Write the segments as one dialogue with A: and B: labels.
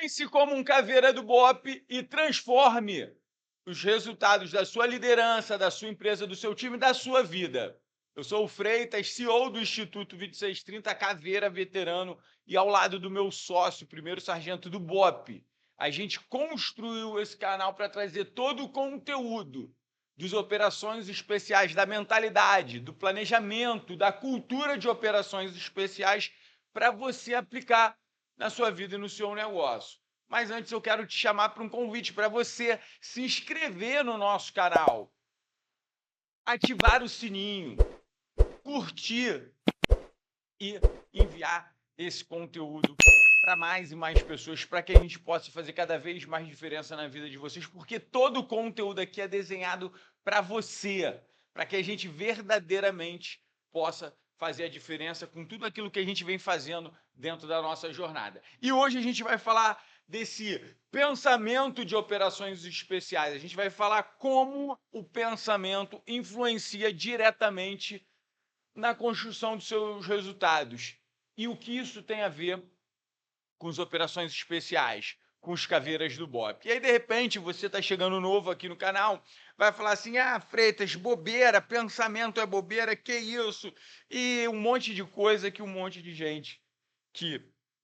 A: Pense como um caveira do BOPE e transforme os resultados da sua liderança, da sua empresa, do seu time, da sua vida. Eu sou o Freitas, CEO do Instituto 2630, Caveira Veterano, e ao lado do meu sócio, primeiro sargento do BOPE. A gente construiu esse canal para trazer todo o conteúdo das operações especiais, da mentalidade, do planejamento, da cultura de operações especiais para você aplicar na sua vida e no seu negócio. Mas antes eu quero te chamar para um convite para você se inscrever no nosso canal, ativar o sininho, curtir e enviar esse conteúdo para mais e mais pessoas, para que a gente possa fazer cada vez mais diferença na vida de vocês, porque todo o conteúdo aqui é desenhado para você, para que a gente verdadeiramente possa fazer a diferença com tudo aquilo que a gente vem fazendo dentro da nossa jornada. E hoje a gente vai falar desse pensamento de operações especiais. A gente vai falar como o pensamento influencia diretamente na construção dos seus resultados e o que isso tem a ver com as operações especiais, com os caveiras do BOPE. E aí, de repente, você está chegando novo aqui no canal, vai falar assim, Freitas, bobeira, pensamento é bobeira, que isso? E um monte de coisa que um monte de gente que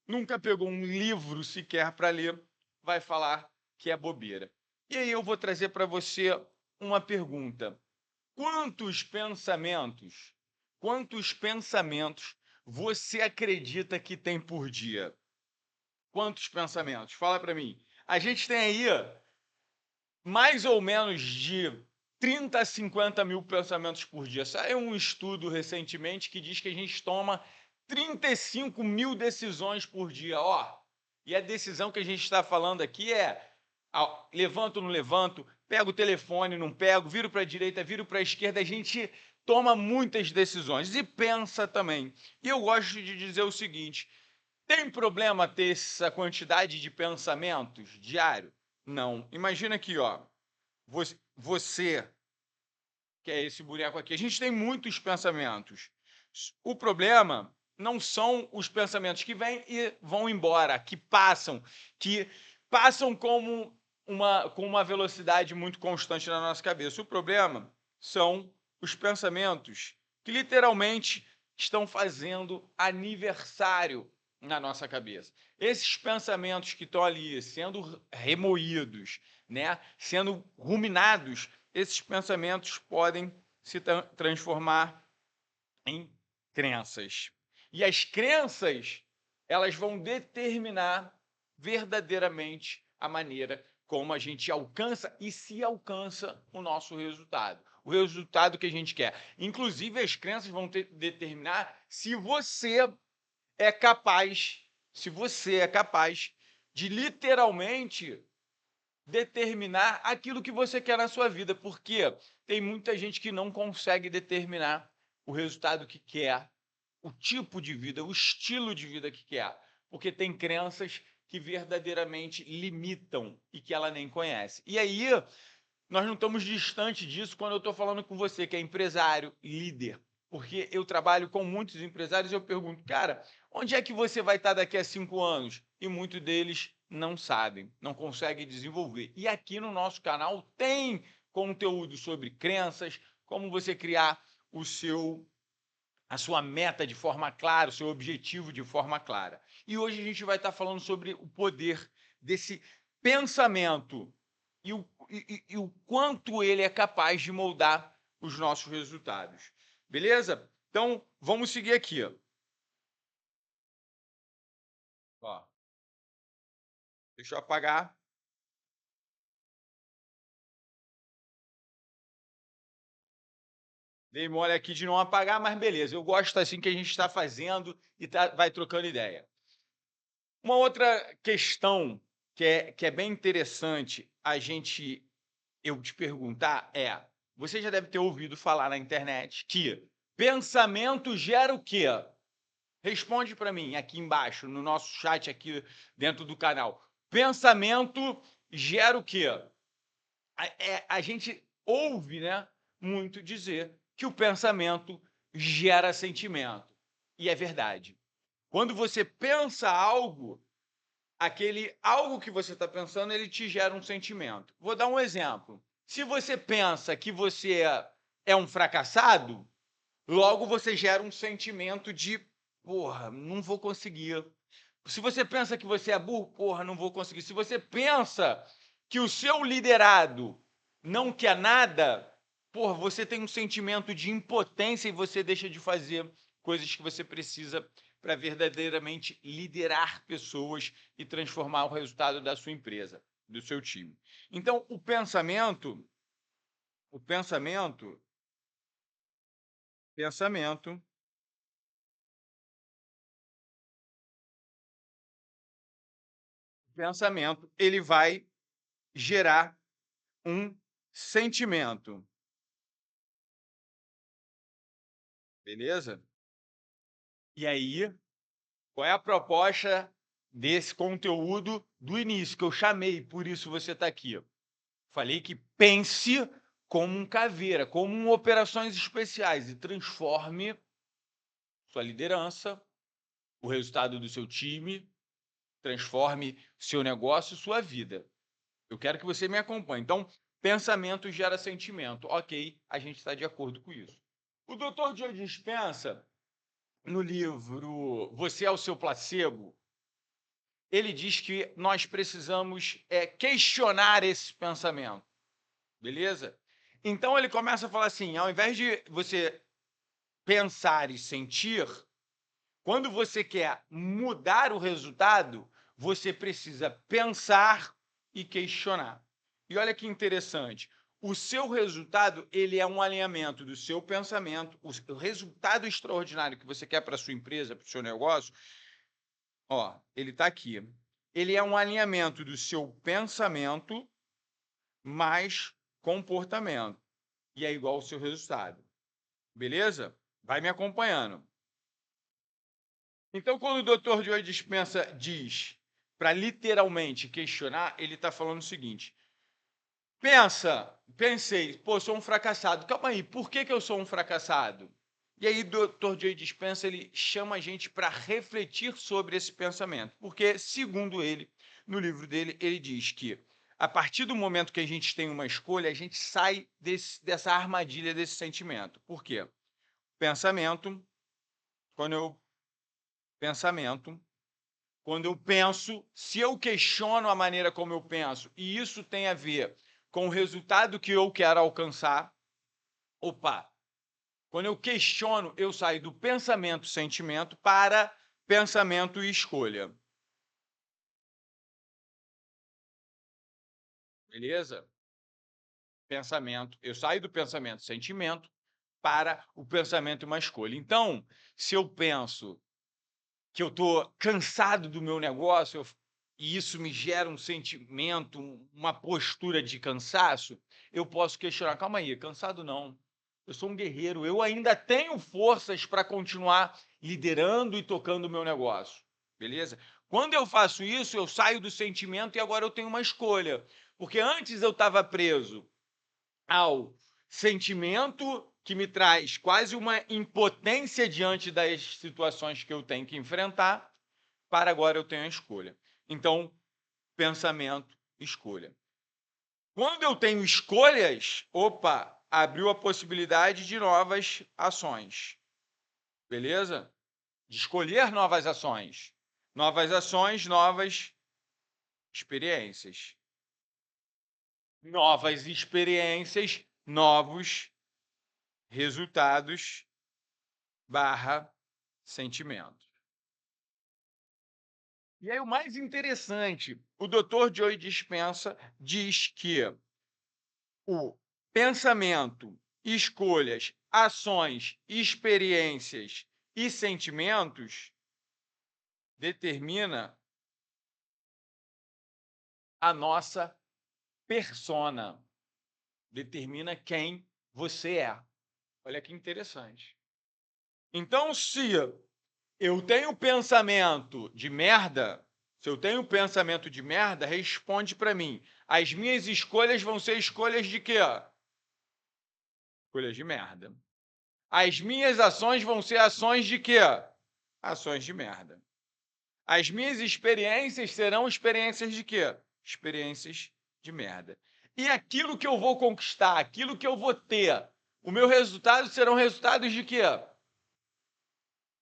A: nunca pegou um livro sequer para ler vai falar que é bobeira. E aí eu vou trazer para você uma pergunta. Quantos pensamentos você acredita que tem por dia? Quantos pensamentos? Fala para mim. A gente tem aí mais ou menos de 30 a 50 mil pensamentos por dia. Saiu um estudo recentemente que diz que a gente toma 35 mil decisões por dia. E a decisão que a gente está falando aqui é levanto ou não levanto, pego o telefone, não pego, viro para a direita, viro para a esquerda. A gente toma muitas decisões e pensa também. E eu gosto de dizer o seguinte, tem problema ter essa quantidade de pensamentos diário? Não. Imagina aqui, você, que é esse boneco aqui, a gente tem muitos pensamentos. O problema não são os pensamentos que vêm e vão embora, que passam como com uma velocidade muito constante na nossa cabeça. O problema são os pensamentos que literalmente estão fazendo aniversário na nossa cabeça. Esses pensamentos que estão ali sendo remoídos, né, sendo ruminados, esses pensamentos podem se transformar em crenças. E as crenças, elas vão determinar verdadeiramente a maneira como a gente alcança e se alcança o nosso resultado. O resultado que a gente quer. Inclusive, as crenças vão determinar se você é capaz de literalmente determinar aquilo que você quer na sua vida, porque tem muita gente que não consegue determinar o resultado que quer, o tipo de vida, o estilo de vida que quer, porque tem crenças que verdadeiramente limitam e que ela nem conhece. E aí, nós não estamos distante disso quando eu estou falando com você, que é empresário, líder, porque eu trabalho com muitos empresários e eu pergunto, cara, onde é que você vai estar daqui a 5 anos? E muitos deles não sabem, não conseguem desenvolver. E aqui no nosso canal tem conteúdo sobre crenças, como você criar a sua meta de forma clara, o seu objetivo de forma clara. E hoje a gente vai estar falando sobre o poder desse pensamento e o quanto ele é capaz de moldar os nossos resultados. Beleza? Então, vamos seguir aqui. Deixa eu apagar. Dei mole aqui de não apagar, mas beleza. Eu gosto assim que a gente está fazendo e vai trocando ideia. Uma outra questão que é bem interessante eu te perguntar você já deve ter ouvido falar na internet que pensamento gera o quê? Responde para mim aqui embaixo, no nosso chat aqui dentro do canal. Pensamento gera o quê? A gente ouve, né, muito dizer que o pensamento gera sentimento. E é verdade. Quando você pensa algo, aquele algo que você está pensando, ele te gera um sentimento. Vou dar um exemplo. Se você pensa que você é um fracassado, logo você gera um sentimento de, porra, não vou conseguir. Se você pensa que você é burro, porra, não vou conseguir. Se você pensa que o seu liderado não quer nada, porra, você tem um sentimento de impotência e você deixa de fazer coisas que você precisa para verdadeiramente liderar pessoas e transformar o resultado da sua empresa, do seu time. Então, pensamento, ele vai gerar um sentimento. Beleza? E aí, qual é a proposta desse conteúdo do início, que eu chamei, por isso você está aqui? Falei que pense como um caveira, como um operações especiais e transforme sua liderança, o resultado do seu time, transforme seu negócio, sua vida. Eu quero que você me acompanhe. Então, pensamento gera sentimento. Ok, a gente está de acordo com isso. O Dr. Joe Dispenza, no livro Você é o Seu Placebo, ele diz que nós precisamos questionar esse pensamento, beleza? Então ele começa a falar assim, ao invés de você pensar e sentir, quando você quer mudar o resultado, você precisa pensar e questionar. E olha que interessante, o seu resultado, ele é um alinhamento do seu pensamento, o resultado extraordinário que você quer para a sua empresa, para o seu negócio, ó, ele está aqui. Ele é um alinhamento do seu pensamento mais comportamento. E é igual ao seu resultado. Beleza? Vai me acompanhando. Então, quando o Dr. Joe Dispenza diz para literalmente questionar, ele está falando o seguinte: pensei, pô, sou um fracassado. Calma aí, por que eu sou um fracassado? E aí, o Dr. Joe Dispenza, ele chama a gente para refletir sobre esse pensamento. Porque, segundo ele, no livro dele, ele diz que a partir do momento que a gente tem uma escolha, a gente sai dessa armadilha, desse sentimento. Por quê? Pensamento, quando eu pensamento, quando eu penso, se eu questiono a maneira como eu penso, e isso tem a ver com o resultado que eu quero alcançar, opa, quando eu questiono, eu saio do pensamento, sentimento para pensamento e escolha. Beleza? Pensamento, eu saio do pensamento, sentimento para o pensamento e uma escolha. Então, se eu penso que eu estou cansado do meu negócio e isso me gera um sentimento, uma postura de cansaço, eu posso questionar, calma aí, cansado não, eu sou um guerreiro, eu ainda tenho forças para continuar liderando e tocando o meu negócio, beleza? Quando eu faço isso, eu saio do sentimento e agora eu tenho uma escolha, porque antes eu estava preso ao sentimento que me traz quase uma impotência diante das situações que eu tenho que enfrentar, para agora eu tenho a escolha. Então, pensamento, escolha. Quando eu tenho escolhas, opa, abriu a possibilidade de novas ações. Beleza? De escolher novas ações. Novas ações, novas experiências. Novas experiências, novos resultados barra sentimento. E aí o mais interessante, o Dr. Joe Dispenza diz que o pensamento, escolhas, ações, experiências e sentimentos determina a nossa persona, determina quem você é. Olha que interessante. Então, se eu tenho pensamento de merda, se eu tenho pensamento de merda, responde para mim. As minhas escolhas vão ser escolhas de quê? Escolhas de merda. As minhas ações vão ser ações de quê? Ações de merda. As minhas experiências serão experiências de quê? Experiências de merda. E aquilo que eu vou conquistar, aquilo que eu vou ter, o meu resultado serão resultados de quê?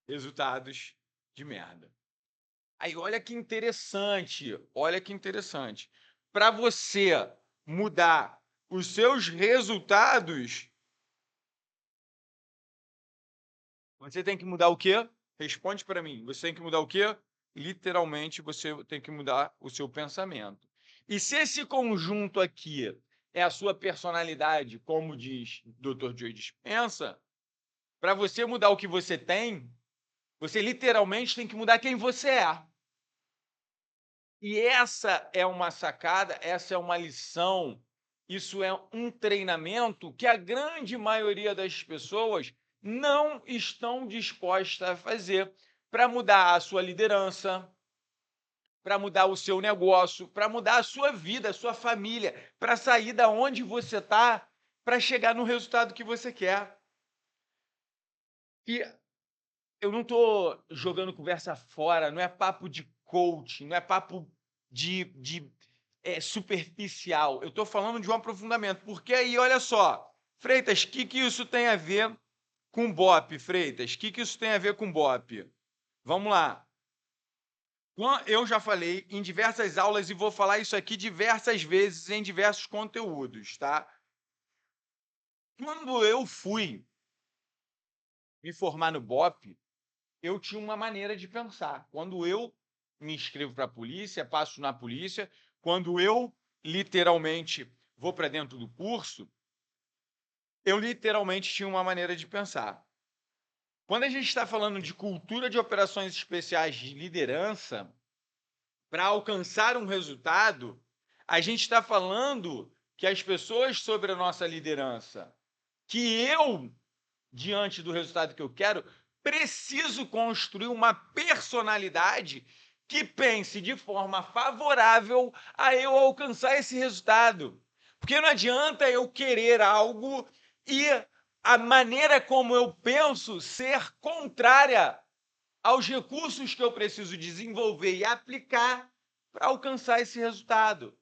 A: Resultados de merda. Aí, olha que interessante, olha que interessante. Para você mudar os seus resultados, você tem que mudar o quê? Responde para mim. Você tem que mudar o quê? Literalmente, você tem que mudar o seu pensamento. E se esse conjunto aqui é a sua personalidade, como diz Dr. Joe Dispenza, para você mudar o que você tem, você literalmente tem que mudar quem você é. E essa é uma sacada, essa é uma lição, isso é um treinamento que a grande maioria das pessoas não estão dispostas a fazer para mudar a sua liderança, para mudar o seu negócio, para mudar a sua vida, a sua família, para sair da onde você está, para chegar no resultado que você quer. E eu não estou jogando conversa fora, não é papo de coaching, não é papo de superficial. Eu estou falando de um aprofundamento. Porque aí, olha só, Freitas, o que isso tem a ver com BOP, Freitas? O que isso tem a ver com BOP? Vamos lá. Eu já falei em diversas aulas e vou falar isso aqui diversas vezes em diversos conteúdos, tá? Quando eu fui me formar no BOP, eu tinha uma maneira de pensar. Quando eu me inscrevo para a polícia, passo na polícia, quando eu literalmente vou para dentro do curso, eu literalmente tinha uma maneira de pensar. Quando a gente está falando de cultura de operações especiais de liderança, para alcançar um resultado, a gente está falando que as pessoas sobre a nossa liderança, que eu, diante do resultado que eu quero, preciso construir uma personalidade que pense de forma favorável a eu alcançar esse resultado. Porque não adianta eu querer algo e a maneira como eu penso ser contrária aos recursos que eu preciso desenvolver e aplicar para alcançar esse resultado.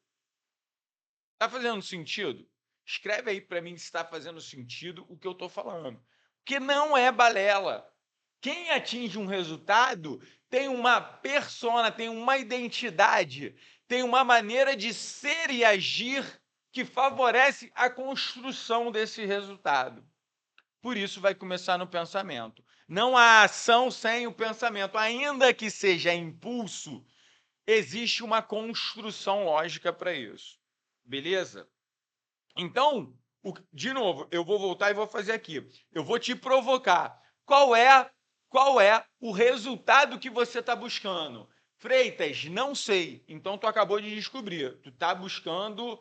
A: Está fazendo sentido? Escreve aí para mim se está fazendo sentido o que eu estou falando. Porque não é balela. Quem atinge um resultado tem uma persona, tem uma identidade, tem uma maneira de ser e agir que favorece a construção desse resultado. Por isso vai começar no pensamento. Não há ação sem o pensamento. Ainda que seja impulso, existe uma construção lógica para isso. Beleza? Então, de novo, eu vou voltar e vou fazer aqui. Eu vou te provocar. Qual é o resultado que você está buscando? Freitas, não sei. Então, tu acabou de descobrir. Tu está buscando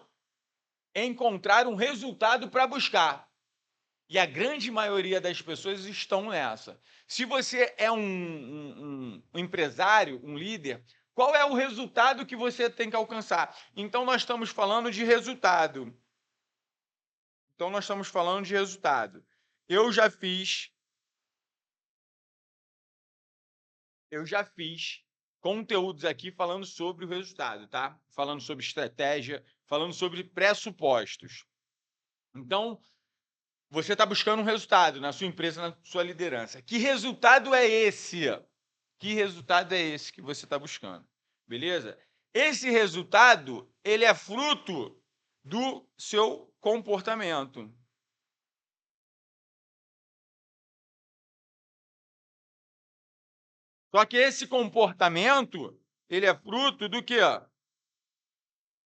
A: encontrar um resultado para buscar. E a grande maioria das pessoas estão nessa. Se você é um empresário, um líder, qual é o resultado que você tem que alcançar? Então, nós estamos falando de resultado. Eu já fiz conteúdos aqui falando sobre o resultado, tá? Falando sobre estratégia, falando sobre pressupostos. Então, você está buscando um resultado na sua empresa, na sua liderança. Que resultado é esse? Que resultado é esse que você está buscando? Beleza? Esse resultado, ele é fruto do seu comportamento. Só que esse comportamento, ele é fruto do quê?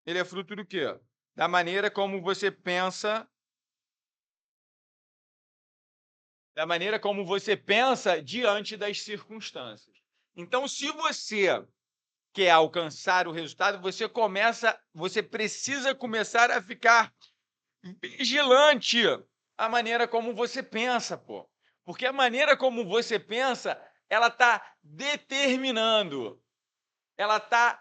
A: Ele é fruto do quê? Da maneira como você pensa, diante das circunstâncias. Então, se você quer alcançar o resultado, você precisa começar a ficar vigilante a maneira como você pensa, pô. Porque a maneira como você pensa, ela está determinando, ela está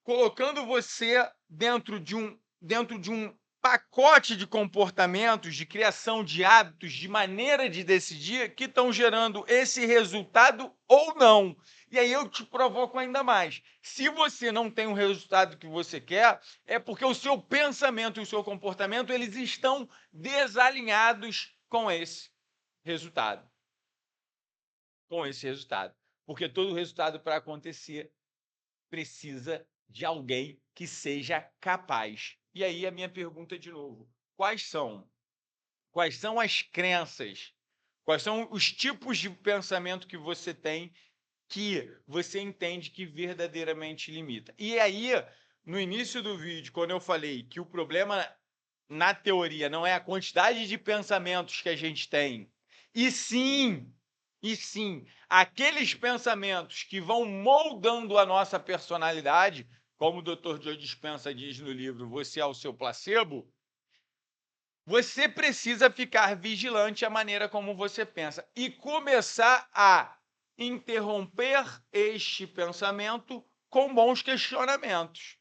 A: colocando você dentro de um pacote de comportamentos, de criação de hábitos, de maneira de decidir que estão gerando esse resultado ou não. E aí eu te provoco ainda mais. Se você não tem o resultado que você quer, é porque o seu pensamento e o seu comportamento eles estão desalinhados com esse resultado. Com esse resultado. Porque todo resultado para acontecer precisa de alguém que seja capaz. E aí a minha pergunta de novo: quais são? Quais são as crenças? Quais são os tipos de pensamento que você tem que você entende que verdadeiramente limita? E aí, no início do vídeo, quando eu falei que o problema na teoria não é a quantidade de pensamentos que a gente tem, e sim, aqueles pensamentos que vão moldando a nossa personalidade, como o Dr. Joe Dispenza diz no livro Você é o Seu Placebo, você precisa ficar vigilante à maneira como você pensa e começar a interromper este pensamento com bons questionamentos.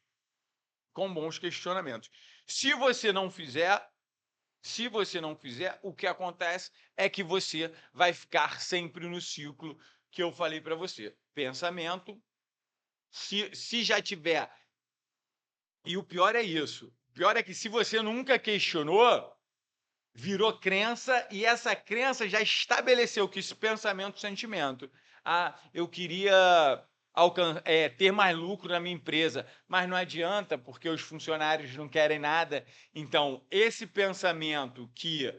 A: Com bons questionamentos. Se você não fizer, o que acontece é que você vai ficar sempre no ciclo que eu falei para você. Pensamento, se já tiver. E o pior é isso. O pior é que se você nunca questionou, virou crença e essa crença já estabeleceu que esse pensamento, sentimento. Ah, eu queria ter mais lucro na minha empresa, mas não adianta porque os funcionários não querem nada. Então, esse pensamento que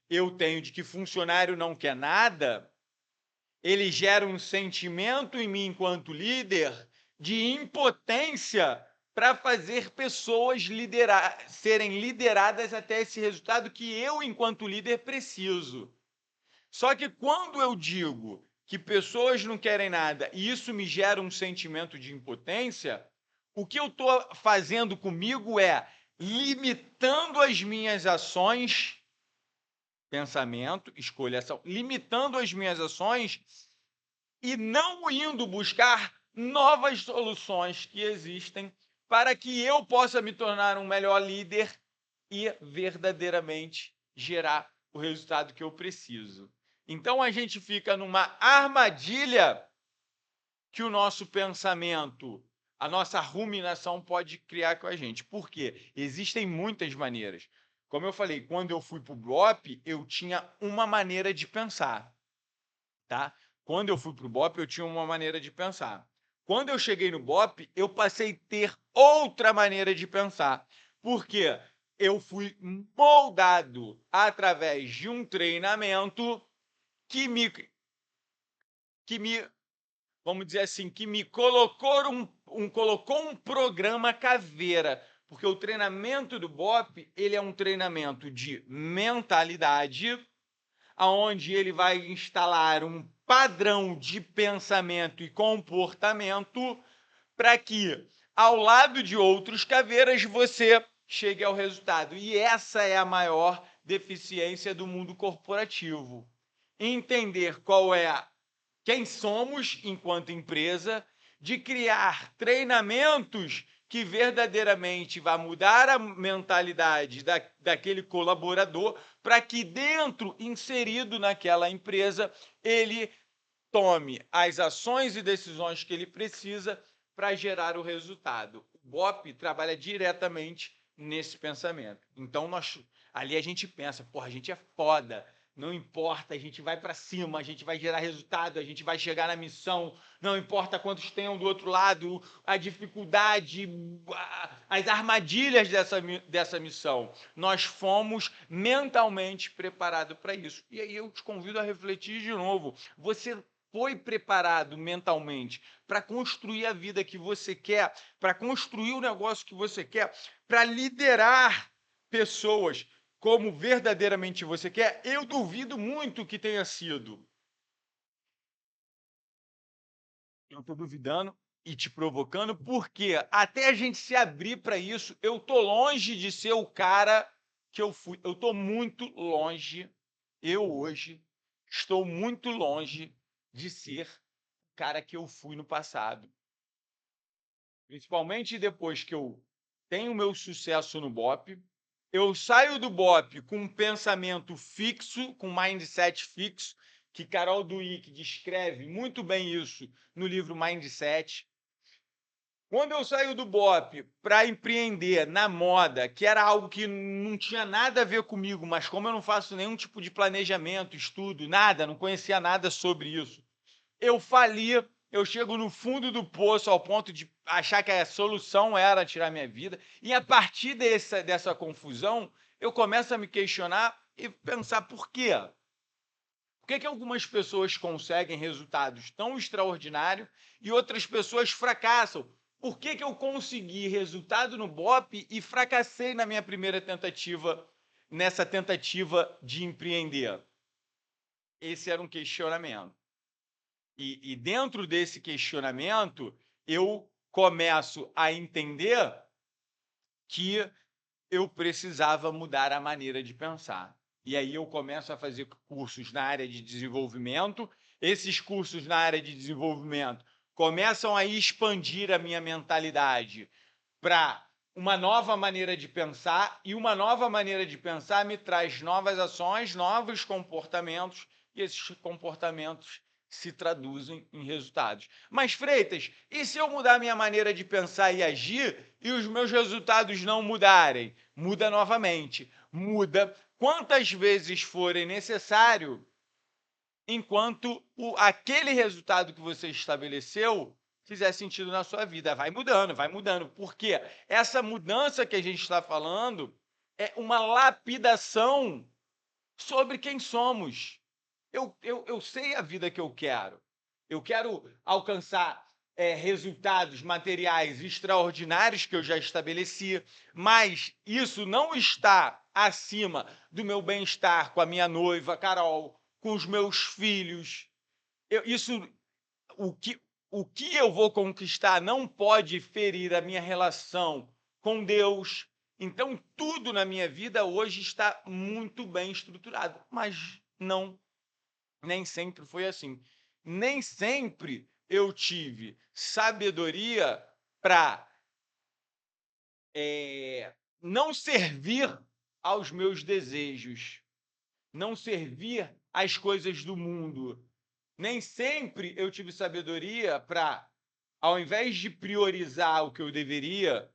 A: eu tenho de que funcionário não quer nada, ele gera um sentimento em mim enquanto líder de impotência para fazer pessoas serem lideradas até esse resultado que eu, enquanto líder, preciso. Só que quando eu digo que pessoas não querem nada e isso me gera um sentimento de impotência, o que eu estou fazendo comigo é limitando as minhas ações, pensamento, escolha, ação, limitando as minhas ações e não indo buscar novas soluções que existem para que eu possa me tornar um melhor líder e verdadeiramente gerar o resultado que eu preciso. Então a gente fica numa armadilha que o nosso pensamento, a nossa ruminação pode criar com a gente. Por quê? Existem muitas maneiras. Como eu falei, quando eu fui para o BOP, eu tinha uma maneira de pensar, tá? Quando eu fui para o BOP, eu tinha uma maneira de pensar. Quando eu cheguei no BOP, eu passei a ter outra maneira de pensar. Por quê? Eu fui moldado através de um treinamento que me vamos dizer assim, que me colocou colocou um programa caveira, porque o treinamento do BOP, ele é um treinamento de mentalidade, aonde ele vai instalar um padrão de pensamento e comportamento para que, ao lado de outros caveiras, você chegue ao resultado. E essa é a maior deficiência do mundo corporativo. Entender quem somos enquanto empresa, de criar treinamentos que verdadeiramente vai mudar a mentalidade daquele colaborador para que dentro, inserido naquela empresa, ele tome as ações e decisões que ele precisa para gerar o resultado. O BOP trabalha diretamente nesse pensamento. Então, ali a gente pensa, porra, a gente é foda, não importa, a gente vai para cima, a gente vai gerar resultado, a gente vai chegar na missão, não importa quantos tenham do outro lado, a dificuldade, as armadilhas dessa missão. Nós fomos mentalmente preparados para isso. E aí eu te convido a refletir de novo. Você foi preparado mentalmente para construir a vida que você quer, para construir o negócio que você quer, para liderar pessoas como verdadeiramente você quer? Eu duvido muito que tenha sido. Eu estou duvidando e te provocando, porque até a gente se abrir para isso, eu estou longe de ser o cara que eu fui. Eu estou muito longe, eu hoje estou muito longe de ser o cara que eu fui no passado. Principalmente depois que eu tenho meu sucesso no BOP, eu saio do BOP com um pensamento fixo, com um mindset fixo, que Carol Dweck descreve muito bem isso no livro Mindset. Quando eu saio do BOP para empreender na moda, que era algo que não tinha nada a ver comigo, mas como eu não faço nenhum tipo de planejamento, estudo, nada, não conhecia nada sobre isso, eu fali, eu chego no fundo do poço ao ponto de achar que a solução era tirar minha vida, e a partir dessa confusão, eu começo a me questionar e pensar por quê? Por que algumas pessoas conseguem resultados tão extraordinários e outras pessoas fracassam? Por que eu consegui resultado no BOP e fracassei na minha primeira tentativa, nessa tentativa de empreender? Esse era um questionamento. E dentro desse questionamento, eu começo a entender que eu precisava mudar a maneira de pensar. E aí eu começo a fazer cursos na área de desenvolvimento. Esses cursos na área de desenvolvimento começam a expandir a minha mentalidade para uma nova maneira de pensar, e uma nova maneira de pensar me traz novas ações, novos comportamentos, e esses comportamentos se traduzem em resultados. Mas, Freitas, e se eu mudar minha maneira de pensar e agir e os meus resultados não mudarem? Muda novamente. Muda quantas vezes forem necessário, enquanto aquele resultado que você estabeleceu fizer sentido na sua vida. Vai mudando, vai mudando. Porque essa mudança que a gente está falando é uma lapidação sobre quem somos. Eu sei a vida que eu quero. Eu quero alcançar resultados materiais extraordinários que eu já estabeleci, mas isso não está acima do meu bem-estar com a minha noiva, Carol, com os meus filhos. O que, o que eu vou conquistar não pode ferir a minha relação com Deus. Então, tudo na minha vida hoje está muito bem estruturado, mas não, nem sempre foi assim. Nem sempre eu tive sabedoria para não servir aos meus desejos, não servir às coisas do mundo. Nem sempre eu tive sabedoria para, ao invés de priorizar o que eu deveria,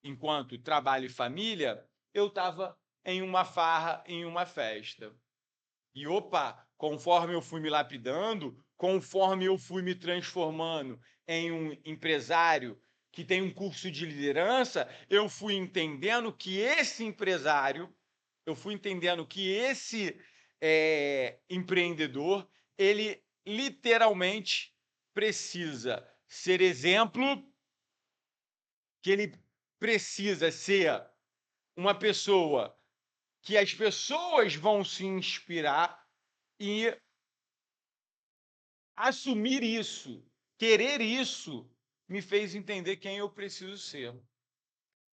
A: enquanto trabalho e família, eu estava em uma farra, em uma festa. E, opa, conforme eu fui me lapidando, conforme eu fui me transformando em um empresário que tem um curso de liderança, eu fui entendendo que esse empresário, eu fui entendendo que esse empreendedor, ele literalmente precisa ser exemplo, que ele precisa ser uma pessoa que as pessoas vão se inspirar, e assumir isso, querer isso, me fez entender quem eu preciso ser.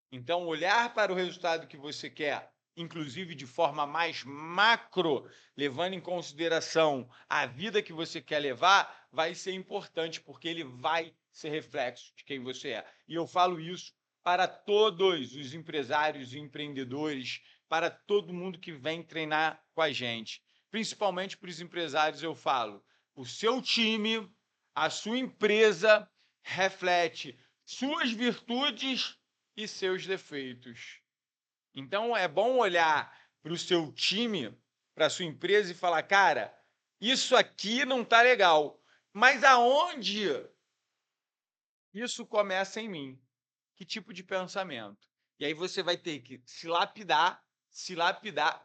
A: Então, olhar para o resultado que você quer, inclusive de forma mais macro, levando em consideração a vida que você quer levar, vai ser importante, porque ele vai ser reflexo de quem você é. E eu falo isso para todos os empresários e empreendedores, para todo mundo que vem treinar com a gente. Principalmente para os empresários, eu falo: o seu time, a sua empresa reflete suas virtudes e seus defeitos. Então, é bom olhar para o seu time, para a sua empresa e falar: cara, isso aqui não está legal, mas aonde isso começa em mim? Que tipo de pensamento? E aí você vai ter que se lapidar,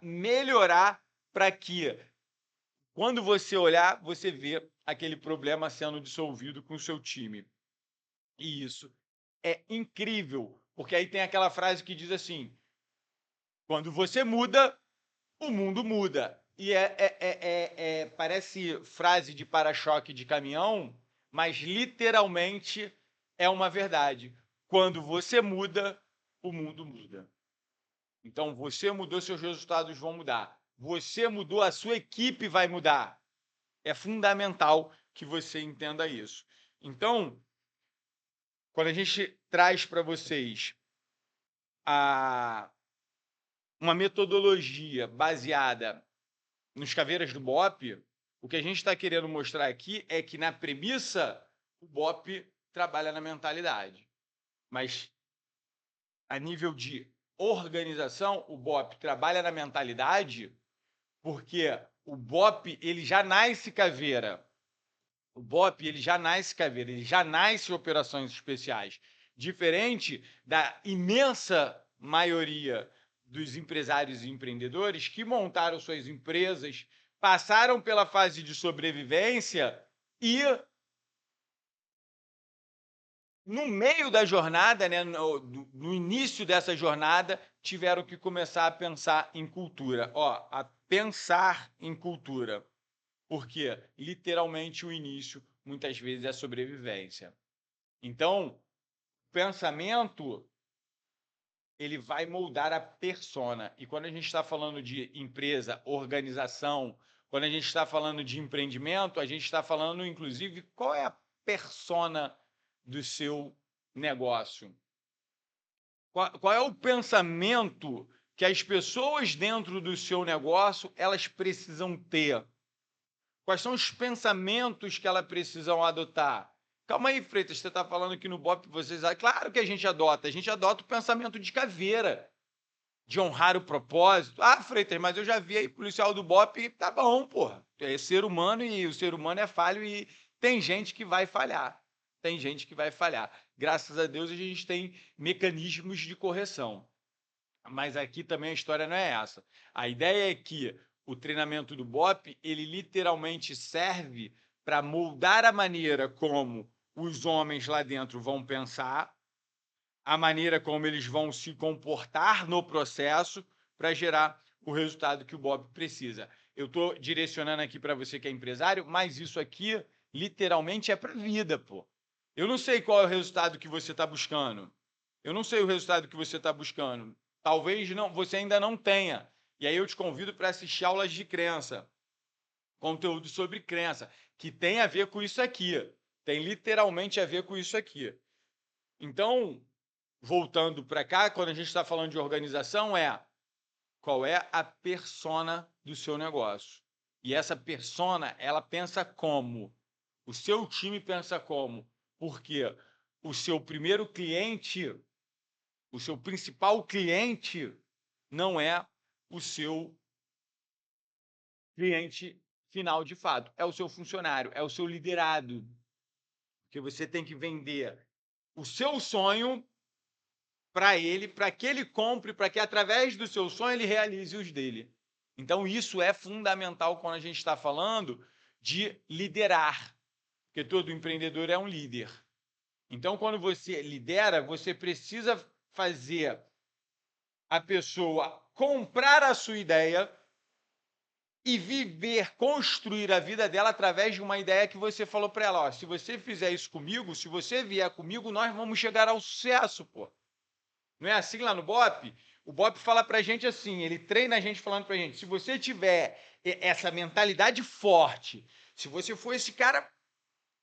A: melhorar, para que, quando você olhar, você vê aquele problema sendo dissolvido com o seu time. E isso é incrível, porque aí tem aquela frase que diz assim: quando você muda, o mundo muda. E parece frase de para-choque de caminhão, mas literalmente é uma verdade. Quando você muda, o mundo muda. Então, você mudou, seus resultados vão mudar. Você mudou, a sua equipe vai mudar. É fundamental que você entenda isso. Então, quando a gente traz para vocês uma metodologia baseada nos caveiras do BOP, o que a gente está querendo mostrar aqui é que, na premissa, o BOP trabalha na mentalidade. Mas, a nível de organização, o BOP trabalha na mentalidade porque o BOP ele já nasce caveira. O BOP ele já nasce caveira, ele já nasce operações especiais. Diferente da imensa maioria dos empresários e empreendedores que montaram suas empresas, passaram pela fase de sobrevivência e, no meio da jornada, né, no início dessa jornada, tiveram que começar a pensar em cultura. A pensar em cultura. Porque, literalmente, o início, muitas vezes, é sobrevivência. Então, o pensamento ele vai moldar a persona. E quando a gente está falando de empresa, organização, quando a gente está falando de empreendimento, a gente está falando, inclusive, qual é a persona do seu negócio. Qual é o pensamento que as pessoas dentro do seu negócio elas precisam ter? Quais são os pensamentos que elas precisam adotar? Calma aí, Freitas, você está falando que no BOP vocês... Claro que a gente adota o pensamento de caveira, de honrar o propósito. Ah, Freitas, mas eu já vi aí policial do BOP e tá bom, porra. É ser humano e o ser humano é falho e tem gente que vai falhar. Tem gente que vai falhar. Graças a Deus a gente tem mecanismos de correção. Mas aqui também a história não é essa. A ideia é que o treinamento do BOP, ele literalmente serve para moldar a maneira como os homens lá dentro vão pensar, a maneira como eles vão se comportar no processo para gerar o resultado que o BOP precisa. Eu estou direcionando aqui para você que é empresário, mas isso aqui literalmente é para a vida, pô. Eu não sei qual é o resultado que você está buscando. Eu não sei o resultado que você está buscando. Talvez não, você ainda não tenha. E aí eu te convido para assistir aulas de crença, conteúdo sobre crença, que tem a ver com isso aqui. Tem literalmente a ver com isso aqui. Então, voltando para cá, quando a gente está falando de organização, qual é a persona do seu negócio. E essa persona, ela pensa como? O seu time pensa como? Porque o seu primeiro cliente, o seu principal cliente, não é o seu cliente final de fato, é o seu funcionário, é o seu liderado. Porque você tem que vender o seu sonho para que ele compre, para que através do seu sonho ele realize os dele. Então, isso é fundamental quando a gente está falando de liderar, porque todo empreendedor é um líder. Então, quando você lidera, você precisa fazer a pessoa comprar a sua ideia e viver, construir a vida dela através de uma ideia que você falou para ela. Se você fizer isso comigo, se você vier comigo, nós vamos chegar ao sucesso, pô. Não é assim lá no BOP? O BOP fala para a gente assim, ele treina a gente falando para a gente, se você tiver essa mentalidade forte, se você for esse cara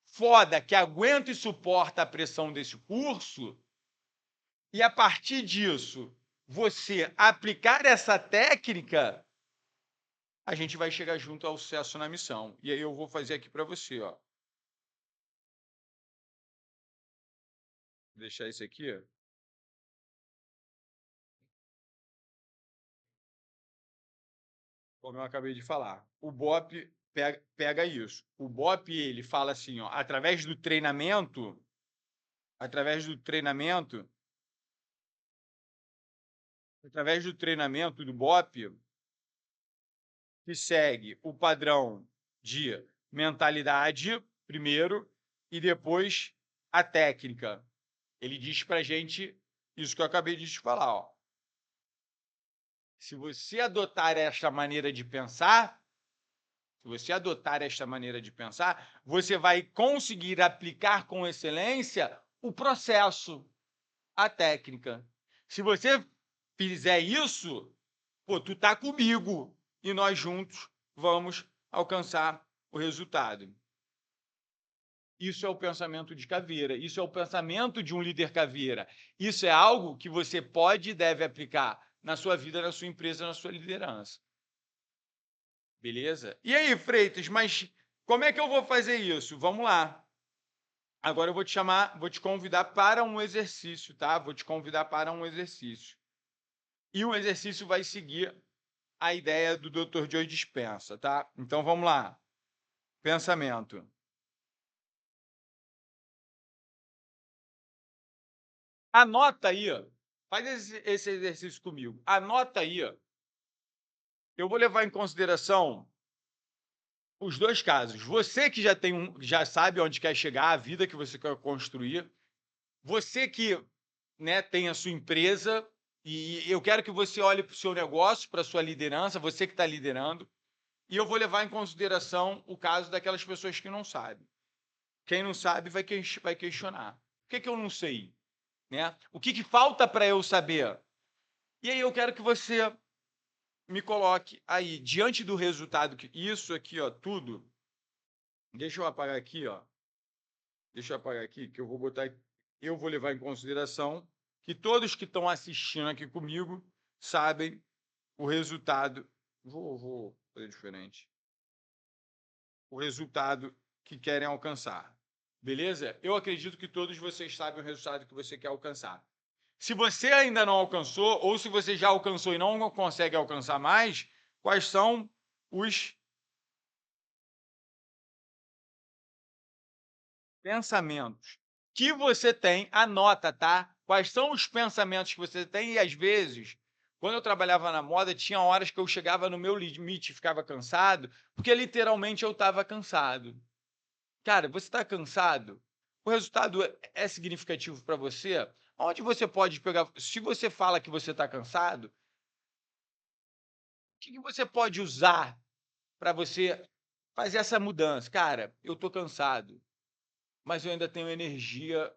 A: foda, que aguenta e suporta a pressão desse curso, e a partir disso você aplicar essa técnica, a gente vai chegar junto ao sucesso na missão. E aí eu vou fazer aqui para você, ó. Vou deixar isso aqui, ó. Como eu acabei de falar. O BOP pega isso. O BOP, ele fala assim, ó, através do treinamento do BOP, que segue o padrão de mentalidade, primeiro, e depois a técnica. Ele diz para a gente isso que eu acabei de te falar, ó. Se você adotar esta maneira de pensar, você vai conseguir aplicar com excelência o processo, a técnica. Se você fizer isso, pô, tu tá comigo e nós juntos vamos alcançar o resultado. Isso é o pensamento de caveira, isso é o pensamento de um líder caveira. Isso é algo que você pode e deve aplicar na sua vida, na sua empresa, na sua liderança. Beleza? E aí, Freitas, mas como é que eu vou fazer isso? Vamos lá. Agora eu vou te convidar para um exercício, tá? Vou te convidar para um exercício. E o exercício vai seguir a ideia do Dr. Joe Dispenza, tá? Então vamos lá. Pensamento. Anota aí, ó. Faz esse exercício comigo. Anota aí, ó. Eu vou levar em consideração os dois casos. Você que já sabe onde quer chegar, a vida que você quer construir. Você que, né, tem a sua empresa e eu quero que você olhe para o seu negócio, para a sua liderança, você que está liderando. E eu vou levar em consideração o caso daquelas pessoas que não sabem. Quem não sabe vai questionar. Por que eu não sei? Né? O que falta para eu saber? E aí eu quero que você me coloque aí, diante do resultado, que isso aqui, ó, tudo. Deixa eu apagar aqui, ó. Deixa eu apagar aqui, que eu vou botar. Eu vou levar em consideração que todos que estão assistindo aqui comigo sabem o resultado. Vou fazer diferente. O resultado que querem alcançar. Beleza? Eu acredito que todos vocês sabem o resultado que você quer alcançar. Se você ainda não alcançou, ou se você já alcançou e não consegue alcançar mais, quais são os pensamentos que você tem? Anota, tá? Quais são os pensamentos que você tem? E às vezes, quando eu trabalhava na moda, tinha horas que eu chegava no meu limite e ficava cansado, porque literalmente eu estava cansado. Cara, você está cansado? O resultado é significativo para você? Onde você pode pegar? Se você fala que você está cansado, o que você pode usar para você fazer essa mudança? Cara, eu estou cansado, mas eu ainda tenho energia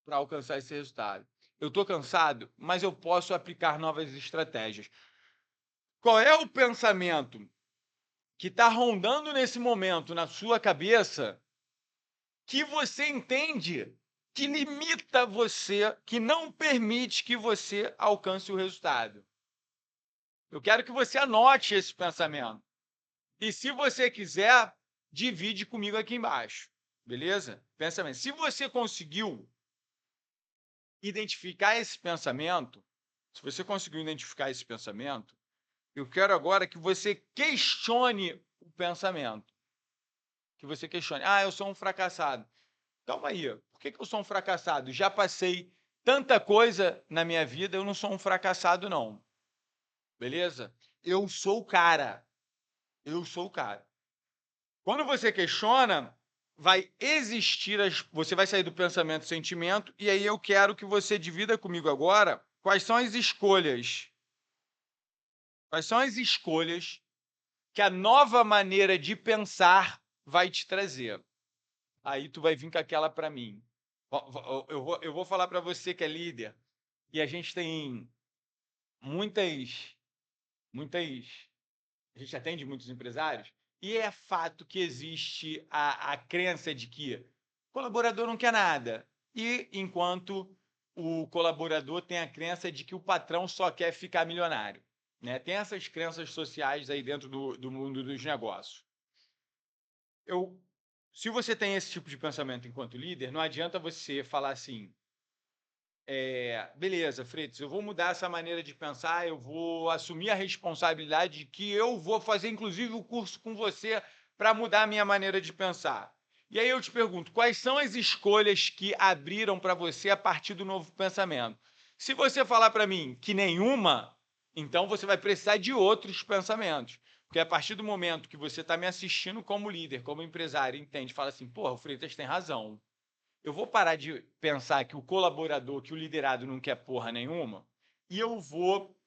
A: para alcançar esse resultado. Eu estou cansado, mas eu posso aplicar novas estratégias. Qual é o pensamento que está rondando nesse momento na sua cabeça que você entende que limita você, que não permite que você alcance o resultado? Eu quero que você anote esse pensamento. E se você quiser, divide comigo aqui embaixo. Beleza? Pensamento. Se você conseguiu identificar esse pensamento, se você conseguiu identificar esse pensamento, eu quero agora que você questione o pensamento. Que você questione. Ah, eu sou um fracassado. Calma aí. Por que eu sou um fracassado? Já passei tanta coisa na minha vida, eu não sou um fracassado, não. Beleza? Eu sou o cara. Eu sou o cara. Quando você questiona, vai existir, você vai sair do pensamento e sentimento, e aí eu quero que você divida comigo agora quais são as escolhas. Quais são as escolhas que a nova maneira de pensar vai te trazer. Aí tu vai vir com aquela para mim. Eu vou falar para você que é líder, e a gente tem muitas, a gente atende muitos empresários, e é fato que existe a crença de que o colaborador não quer nada, e enquanto o colaborador tem a crença de que o patrão só quer ficar milionário. Né? Tem essas crenças sociais aí dentro do mundo dos negócios. Se você tem esse tipo de pensamento enquanto líder, não adianta você falar assim, beleza, Freitas, eu vou mudar essa maneira de pensar, eu vou assumir a responsabilidade de que eu vou fazer, inclusive, o curso com você para mudar a minha maneira de pensar. E aí eu te pergunto, quais são as escolhas que abriram para você a partir do novo pensamento? Se você falar para mim que nenhuma, então você vai precisar de outros pensamentos. Porque a partir do momento que você está me assistindo como líder, como empresário, entende, fala assim, porra, o Freitas tem razão. Eu vou parar de pensar que o colaborador, que o liderado não quer porra nenhuma, e eu vou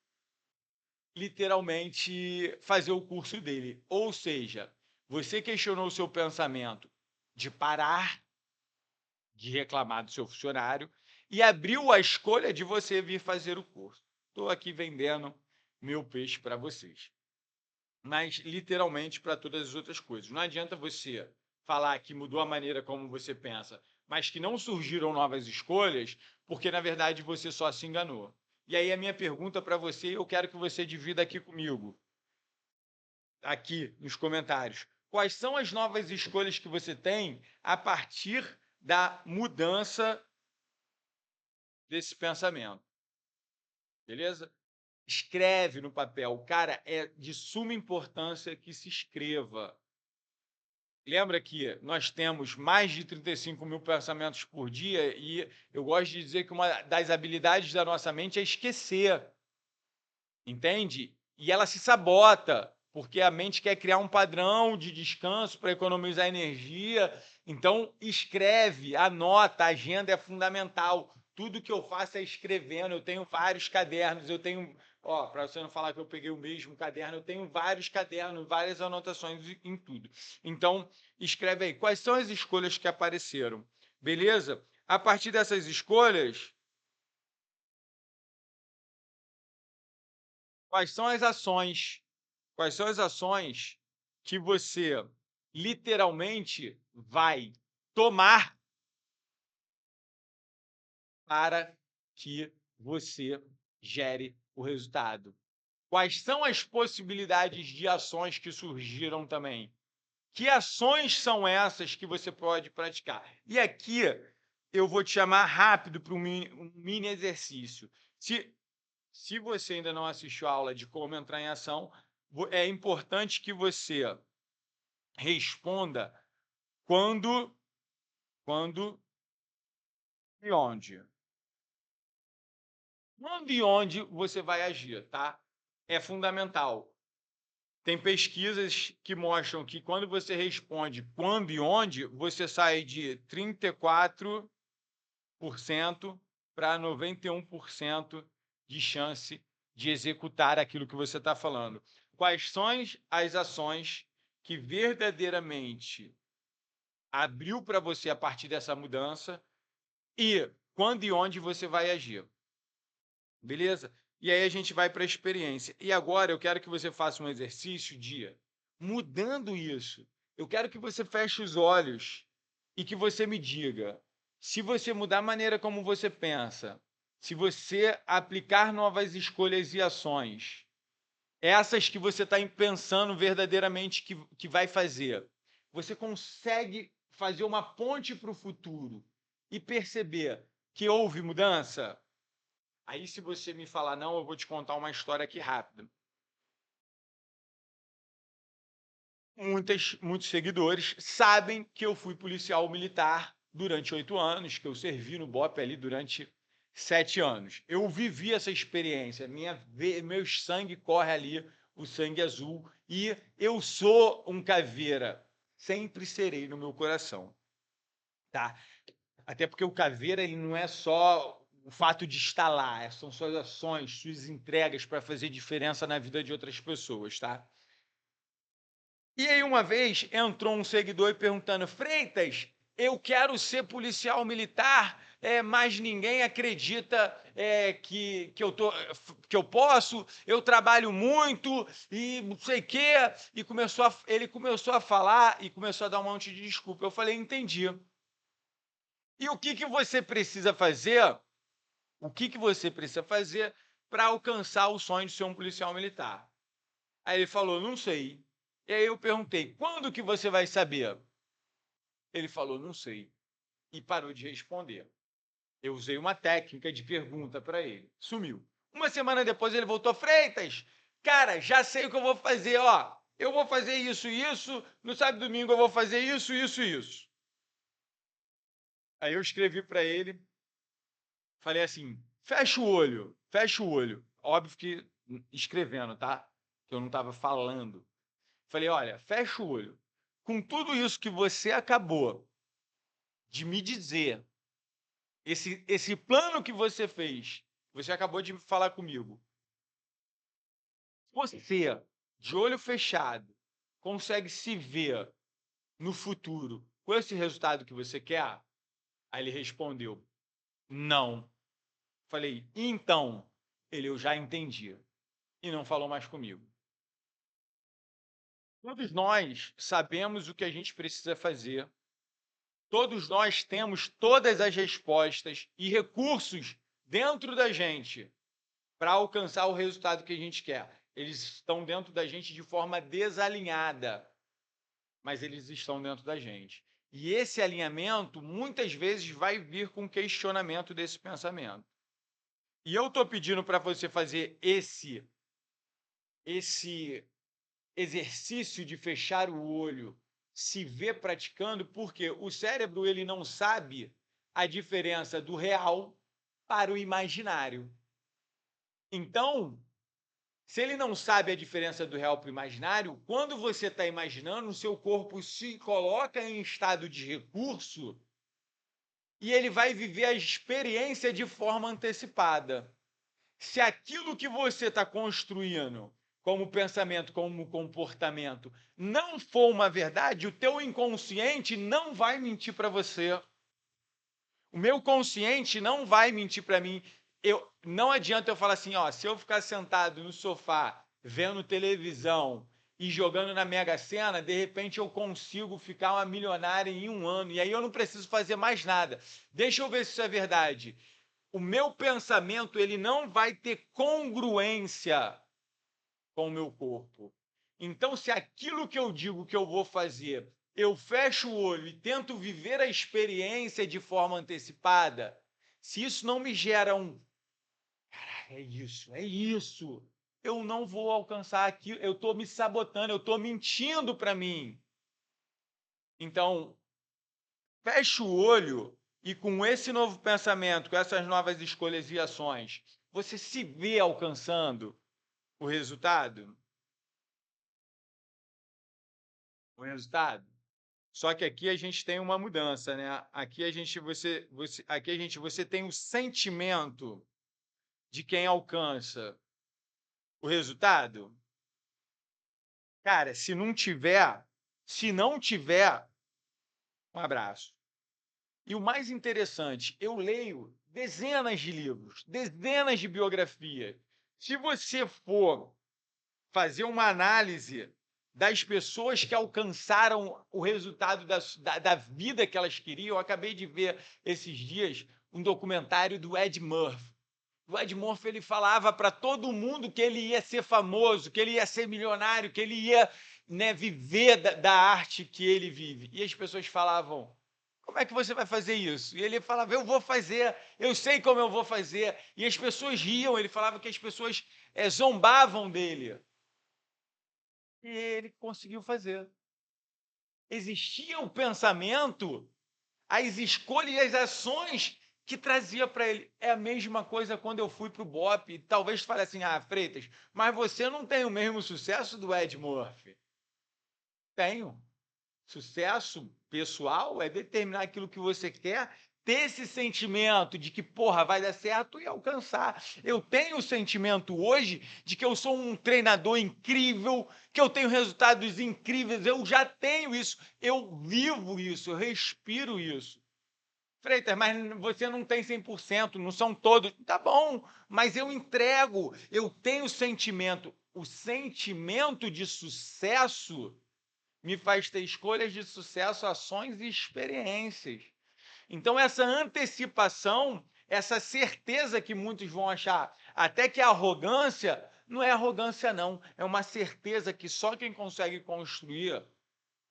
A: literalmente fazer o curso dele. Ou seja, você questionou o seu pensamento de parar de reclamar do seu funcionário e abriu a escolha de você vir fazer o curso. Estou aqui vendendo meu peixe para vocês. Mas literalmente para todas as outras coisas. Não adianta você falar que mudou a maneira como você pensa, mas que não surgiram novas escolhas, porque na verdade você só se enganou. E aí a minha pergunta para você, eu quero que você divida aqui comigo, aqui nos comentários. Quais são as novas escolhas que você tem a partir da mudança desse pensamento? Beleza? Escreve no papel. Cara, é de suma importância que se escreva. Lembra que nós temos mais de 35 mil pensamentos por dia e eu gosto de dizer que uma das habilidades da nossa mente é esquecer, entende? E ela se sabota, porque a mente quer criar um padrão de descanso para economizar energia. Então, escreve, anota, a agenda é fundamental. Tudo que eu faço é escrevendo. Eu tenho vários cadernos, eu tenho, ó, para você não falar que eu peguei o mesmo caderno, eu tenho vários cadernos, várias anotações em tudo. Então, escreve aí, quais são as escolhas que apareceram? Beleza? A partir dessas escolhas, quais são as ações? Quais são as ações que você literalmente vai tomar para que você gere o resultado? Quais são as possibilidades de ações que surgiram também? Que ações são essas que você pode praticar? E aqui eu vou te chamar rápido para um mini exercício. Se você ainda não assistiu a aula de como entrar em ação, é importante que você responda quando, quando e onde. Quando e onde você vai agir, tá? É fundamental. Tem pesquisas que mostram que quando você responde quando e onde, você sai de 34% para 91% de chance de executar aquilo que você está falando. Quais são as ações que verdadeiramente abriu para você a partir dessa mudança e quando e onde você vai agir? Beleza? E aí a gente vai para a experiência. E agora eu quero que você faça um exercício de mudando isso. Eu quero que você feche os olhos e que você me diga, se você mudar a maneira como você pensa, se você aplicar novas escolhas e ações, essas que você está pensando verdadeiramente que vai fazer, você consegue fazer uma ponte para o futuro e perceber que houve mudança? Aí, se você me falar não, eu vou te contar uma história aqui rápida. Muitos seguidores sabem que eu fui policial militar durante 8 anos, que eu servi no BOPE ali durante 7 anos. Eu vivi essa experiência, meu sangue corre ali, o sangue azul, e eu sou um caveira, sempre serei no meu coração, tá? Até porque o caveira ele não é só o fato de estar lá, são suas ações, suas entregas para fazer diferença na vida de outras pessoas, tá? E aí, uma vez, entrou um seguidor perguntando: Freitas, eu quero ser policial militar, mas ninguém acredita que eu posso, eu trabalho muito e não sei o quê. E ele começou a falar e começou a dar um monte de desculpa. Eu falei: entendi. E o que você precisa fazer? O que você precisa fazer para alcançar o sonho de ser um policial militar? Aí ele falou: não sei. E aí eu perguntei: quando que você vai saber? Ele falou: não sei. E parou de responder. Eu usei uma técnica de pergunta para ele. Sumiu. Uma semana depois ele voltou: Freitas, cara, já sei o que eu vou fazer, ó. Eu vou fazer isso e isso, no sábado e domingo eu vou fazer isso, isso e isso. Aí eu escrevi para ele, falei assim: fecha o olho, fecha o olho. Óbvio que escrevendo, tá? Que eu não estava falando. Falei: olha, fecha o olho. Com tudo isso que você acabou de me dizer, esse plano que você fez, você acabou de falar comigo. Você, de olho fechado, consegue se ver no futuro com esse resultado que você quer? Aí ele respondeu: não. Falei: então, eu já entendi. E não falou mais comigo. Todos nós sabemos o que a gente precisa fazer. Todos nós temos todas as respostas e recursos dentro da gente para alcançar o resultado que a gente quer. Eles estão dentro da gente de forma desalinhada, mas eles estão dentro da gente. E esse alinhamento, muitas vezes, vai vir com questionamento desse pensamento. E eu estou pedindo para você fazer esse exercício de fechar o olho, se ver praticando, porque o cérebro ele não sabe a diferença do real para o imaginário. Então, se ele não sabe a diferença do real para o imaginário, quando você está imaginando, o seu corpo se coloca em estado de recurso e ele vai viver a experiência de forma antecipada. Se aquilo que você está construindo como pensamento, como comportamento, não for uma verdade, o teu inconsciente não vai mentir para você. O meu consciente não vai mentir para mim. Não adianta eu falar assim, ó, se eu ficar sentado no sofá, vendo televisão e jogando na Mega Sena, de repente eu consigo ficar uma milionária em 1 ano, e aí eu não preciso fazer mais nada. Deixa eu ver se isso é verdade. O meu pensamento ele não vai ter congruência com o meu corpo. Então, se aquilo que eu digo que eu vou fazer, eu fecho o olho e tento viver a experiência de forma antecipada, se isso não me gera caraca, é isso, eu não vou alcançar aquilo, eu estou me sabotando, eu estou mentindo para mim. Então, feche o olho e com esse novo pensamento, com essas novas escolhas e ações, você se vê alcançando o resultado? O resultado? Só que aqui a gente tem uma mudança, né? Aqui você tem o sentimento de quem alcança o resultado. Cara, se não tiver, um abraço. E o mais interessante, eu leio dezenas de livros, dezenas de biografias. Se você for fazer uma análise das pessoas que alcançaram o resultado da vida que elas queriam, eu acabei de ver esses dias um documentário do Ed Murphy. O Ed Murphy ele falava para todo mundo que ele ia ser famoso, que ele ia ser milionário, que ele ia, né, viver da arte que ele vive. E as pessoas falavam, como é que você vai fazer isso? E ele falava, eu vou fazer, eu sei como eu vou fazer. E as pessoas riam, ele falava que as pessoas zombavam dele. E ele conseguiu fazer. Existia o pensamento, as escolhas e as ações que trazia para ele. É a mesma coisa quando eu fui para o BOP. Talvez fale assim, Freitas, mas você não tem o mesmo sucesso do Ed Murphy. Tenho. Sucesso pessoal é determinar aquilo que você quer, ter esse sentimento de que, porra, vai dar certo e alcançar. Eu tenho o sentimento hoje de que eu sou um treinador incrível, que eu tenho resultados incríveis, eu já tenho isso, eu vivo isso, eu respiro isso. Freitas, mas você não tem 100%, não são todos. Tá bom, mas eu entrego, eu tenho sentimento. O sentimento de sucesso me faz ter escolhas de sucesso, ações e experiências. Então, essa antecipação, essa certeza que muitos vão achar, até que a arrogância, não é arrogância, não. É uma certeza que só quem consegue construir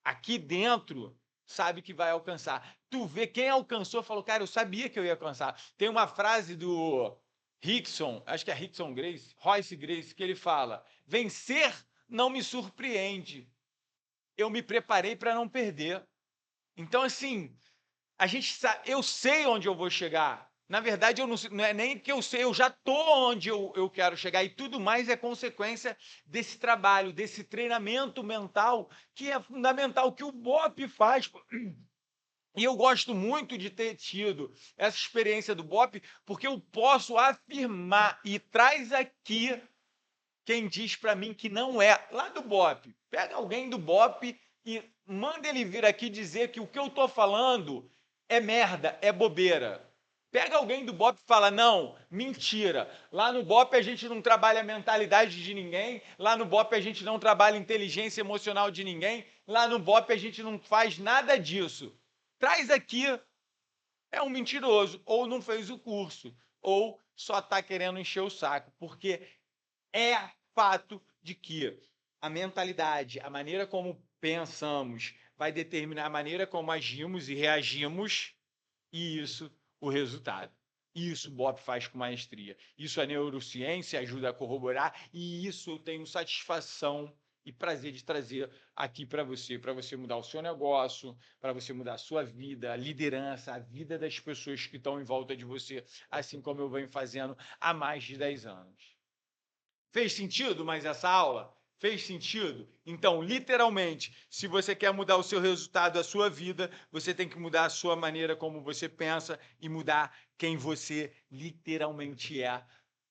A: aqui dentro sabe que vai alcançar. Tu vê quem alcançou, falou, cara, eu sabia que eu ia alcançar. Tem uma frase do Rickson, acho que é Rickson Grace, Royce Grace, que ele fala: vencer não me surpreende. Eu me preparei para não perder. Então, assim, eu sei onde eu vou chegar. Na verdade, eu não é nem que eu sei, eu já estou onde eu quero chegar. E tudo mais é consequência desse trabalho, desse treinamento mental, que é fundamental, que o BOP faz. E eu gosto muito de ter tido essa experiência do BOP, porque eu posso afirmar, e traz aqui quem diz para mim que não é, lá do BOP. Pega alguém do BOP e manda ele vir aqui dizer que o que eu estou falando é merda, é bobeira. Pega alguém do BOP e fala, não, mentira. Lá no BOP a gente não trabalha a mentalidade de ninguém, lá no BOP a gente não trabalha a inteligência emocional de ninguém, lá no BOP a gente não faz nada disso. Traz aqui, é um mentiroso, ou não fez o curso, ou só está querendo encher o saco, porque é fato de que a mentalidade, a maneira como pensamos, vai determinar a maneira como agimos e reagimos, e isso, o resultado. Isso o Bob faz com maestria. Isso a neurociência ajuda a corroborar, e isso eu tenho satisfação e prazer de trazer aqui para você mudar o seu negócio, para você mudar a sua vida, a liderança, a vida das pessoas que estão em volta de você, assim como eu venho fazendo há mais de 10 anos. Fez sentido mais essa aula? Fez sentido? Então, literalmente, se você quer mudar o seu resultado, a sua vida, você tem que mudar a sua maneira como você pensa e mudar quem você literalmente é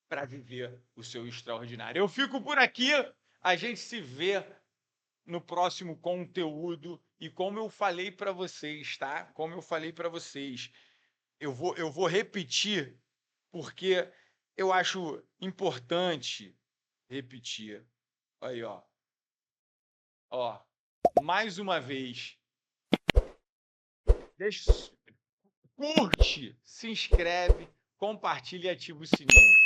A: para viver o seu extraordinário. Eu fico por aqui, a gente se vê no próximo conteúdo e como eu falei para vocês, tá? Como eu falei para vocês, eu vou repetir porque eu acho importante repetir. Aí, ó. Ó, mais uma vez. Deixa, curte, se inscreve, compartilha e ativa o sininho.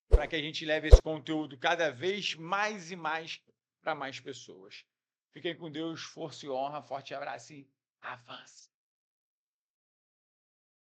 A: Para que a gente leve esse conteúdo cada vez mais e mais para mais pessoas. Fiquem com Deus, força e honra. Forte abraço e avance.